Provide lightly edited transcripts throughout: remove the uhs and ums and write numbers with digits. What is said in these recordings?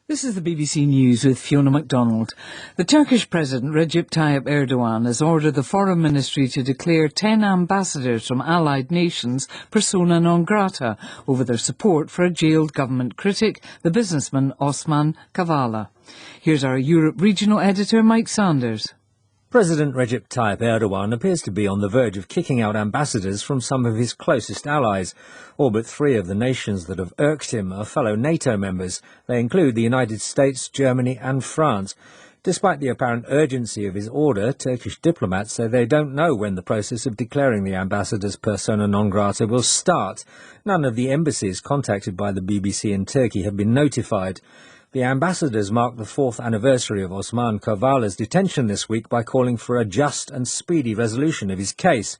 This is the BBC News with Fiona MacDonald. The Turkish President Recep Tayyip Erdogan has ordered the Foreign Ministry to declare 10 ambassadors from allied nations persona non grata over their support for a jailed government critic, the businessman Osman Kavala. Here's our Europe regional editor Mike Sanders. President Recep Tayyip Erdogan appears to be on the verge of kicking out ambassadors from some of his closest allies. All but three of the nations that have irked him are fellow NATO members. They include the United States, Germany and France. Despite the apparent urgency of his order, Turkish diplomats say they don't know when the process of declaring the ambassadors persona non grata will start. None of the embassies contacted by the BBC in Turkey have been notified. The ambassadors mark the 4th anniversary of Osman Kavala's detention this week by calling for a just and speedy resolution of his case.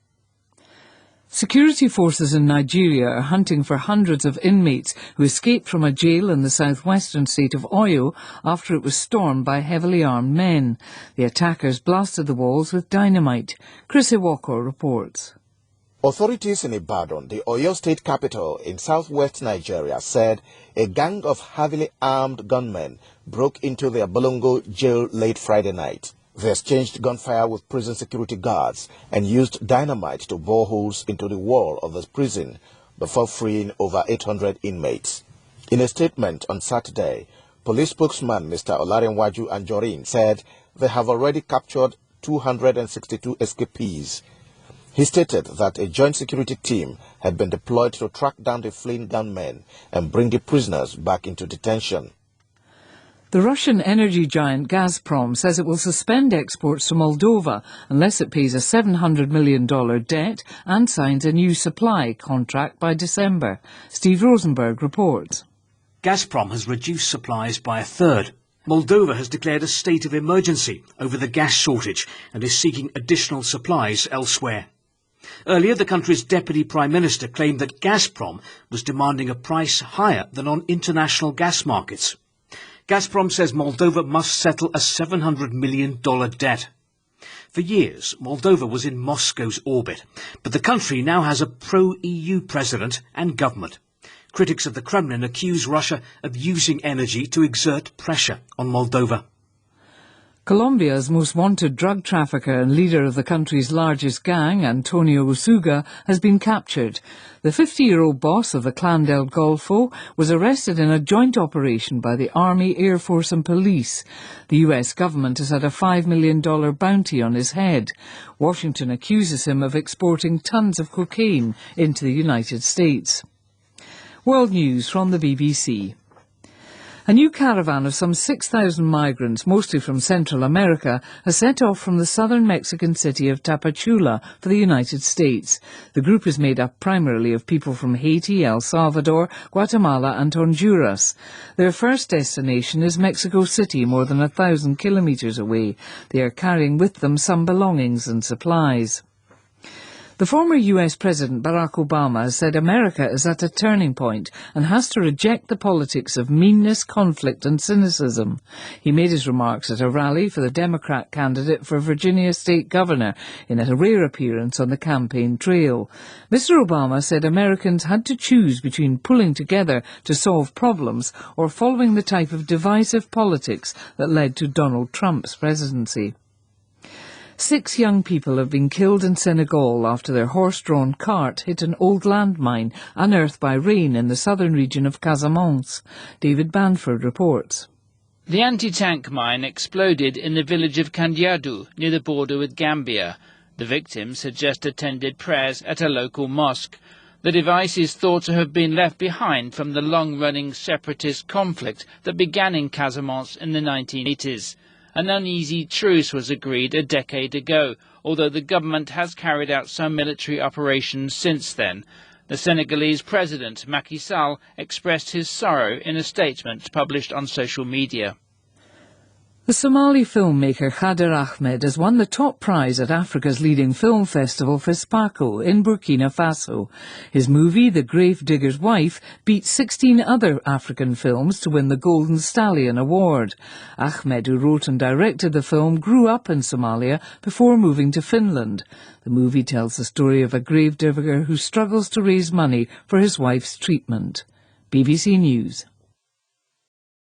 Security forces in Nigeria are hunting for hundreds of inmates who escaped from a jail in the southwestern state of Oyo after it was stormed by heavily armed men. The attackers blasted the walls with dynamite. Chris Iwoko reports. Authorities in Ibadan, the Oyo state capital in southwest Nigeria, said a gang of heavily armed gunmen broke into the Abolongo jail late Friday night. They exchanged gunfire with prison security guards and used dynamite to bore holes into the wall of the prison before freeing over 800 inmates. In a statement on Saturday, police spokesman Mr. Olarenwaju Anjorin said they have already captured 262 escapees. He stated that a joint security team had been deployed to track down the fleeing gunmen and bring the prisoners back into detention. The Russian energy giant Gazprom says it will suspend exports to Moldova unless it pays a $700 million debt and signs a new supply contract by December. Steve Rosenberg reports. Gazprom has reduced supplies by a third. Moldova has declared a state of emergency over the gas shortage and is seeking additional supplies elsewhere. Earlier, the country's Deputy Prime Minister claimed that Gazprom was demanding a price higher than on international gas markets. Gazprom says Moldova must settle a $700 million debt. For years, Moldova was in Moscow's orbit, but the country now has a pro-EU president and government. Critics of the Kremlin accuse Russia of using energy to exert pressure on Moldova. Colombia's most wanted drug trafficker and leader of the country's largest gang, Antonio Usuga, has been captured. The 50-year-old boss of the Clan del Golfo was arrested in a joint operation by the Army, Air Force and Police. The US government has had a $5 million bounty on his head. Washington accuses him of exporting tons of cocaine into the United States. World News from the BBC. A new caravan of some 6,000 migrants, mostly from Central America, has set off from the southern Mexican city of Tapachula for the United States. The group is made up primarily of people from Haiti, El Salvador, Guatemala and Honduras. Their first destination is Mexico City, more than 1,000 kilometres away. They are carrying with them some belongings and supplies. The former US President Barack Obama has said America is at a turning point and has to reject the politics of meanness, conflict and cynicism. He made his remarks at a rally for the Democrat candidate for Virginia State Governor in a rare appearance on the campaign trail. Mr. Obama said Americans had to choose between pulling together to solve problems or following the type of divisive politics that led to Donald Trump's presidency. 6 young people have been killed in Senegal after their horse-drawn cart hit an old landmine unearthed by rain in the southern region of Casamance. David Banford reports. The anti-tank mine exploded in the village of Kandiadu, near the border with Gambia. The victims had just attended prayers at a local mosque. The device is thought to have been left behind from the long-running separatist conflict that began in Casamance in the 1980s. An uneasy truce was agreed a decade ago, although the government has carried out some military operations since then. The Senegalese president, Macky Sall, expressed his sorrow in a statement published on social media. The Somali filmmaker Khader Ahmed has won the top prize at Africa's leading film festival FESPACO in Burkina Faso. His movie, The Grave Digger's Wife, beat 16 other African films to win the Golden Stallion Award. Ahmed, who wrote and directed the film, grew up in Somalia before moving to Finland. The movie tells the story of a grave digger who struggles to raise money for his wife's treatment. BBC News.